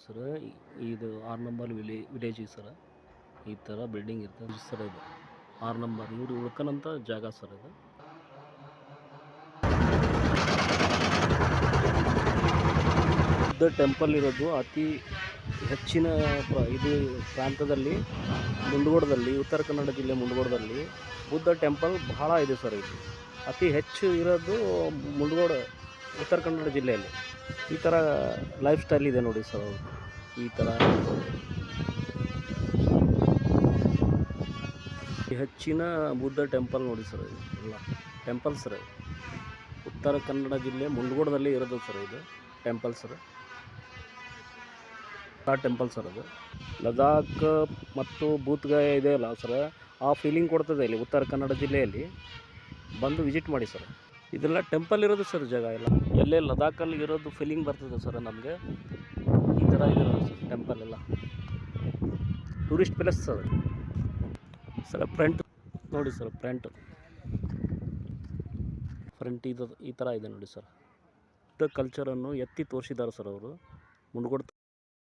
Sir ಇದು 6 number village sir. ಈ ಥರ ಬಿಲ್ಡಿಂಗ್ ಇರ್ತದೆ ಸರ್. ಇದು 6 ನಂಬರ್ ಇವ್ರು ಉಳ್ಕನಂತ ಜಾಗ ಸರ್ ಇದು. ಬುದ್ಧ ಟೆಂಪಲ್ ಇರೋದು ಅತಿ ಹೆಚ್ಚಿನ ಇದು ಪ್ರಾಂತದಲ್ಲಿ ಮುಂಡಗೋಡದಲ್ಲಿ, ಉತ್ತರ ಕನ್ನಡ ಜಿಲ್ಲೆ ಮುಂಡಗೋಡದಲ್ಲಿ ಬುದ್ಧ ಟೆಂಪಲ್ ಬಹಳ ಇದೆ ಸರ್. ಇದು ಅತಿ ಹೆಚ್ಚು ಇರೋದು ಮುಂಡಗೋಡ ಉತ್ತರ ಕನ್ನಡ ಜಿಲ್ಲೆಯಲ್ಲಿ. ಈ ಥರ ಲೈಫ್ ಸ್ಟೈಲ್ ಇದೆ ನೋಡಿ ಸರ್ ಅವರು. ಈ ಥರ ಹೆಚ್ಚಿನ ಬುದ್ಧ ಟೆಂಪಲ್ ನೋಡಿ ಸರ್. ಇದು ಎಲ್ಲ ಟೆಂಪಲ್ ಸರ್. ಉತ್ತರ ಕನ್ನಡ ಜಿಲ್ಲೆ ಮುಂಡಗೋಡದಲ್ಲಿ ಇರೋದು ಸರ್ ಇದು ಟೆಂಪಲ್ ಸರ್. ಆ ಟೆಂಪಲ್ ಸರ್ ಅದು ಲದಾಖ್ ಮತ್ತು ಬೂತ್ಗಯ ಇದೆಯಲ್ಲ ಸರ್, ಆ ಫೀಲಿಂಗ್ ಕೊಡ್ತದೆ ಇಲ್ಲಿ ಉತ್ತರ ಕನ್ನಡ ಜಿಲ್ಲೆಯಲ್ಲಿ. ಬಂದು ವಿಸಿಟ್ ಮಾಡಿ ಸರ್. ಇದೆಲ್ಲ ಟೆಂಪಲ್ ಇರೋದು ಸರ್ ಜಾಗ ಎಲ್ಲ. ಎಲ್ಲೇ ಲದಾಖಲ್ಲಿ ಇರೋದು ಫೀಲಿಂಗ್ ಬರ್ತದೆ ಸರ್ ನಮಗೆ. ಈ ಥರ ಇದೆ ಸರ್ ಟೆಂಪಲ್ ಎಲ್ಲ. Tourist place sir. Sir front ನೋಡಿ ಸರ್, ಫ್ರಂಟ್ ಇದು ಈ ಥರ ಇದೆ ನೋಡಿ ಸರ್. ಕಲ್ಚರನ್ನು ಎತ್ತಿ ತೋರಿಸಿದ್ದಾರೆ ಸರ್ ಅವರು ಮುಂಡಗೋಡ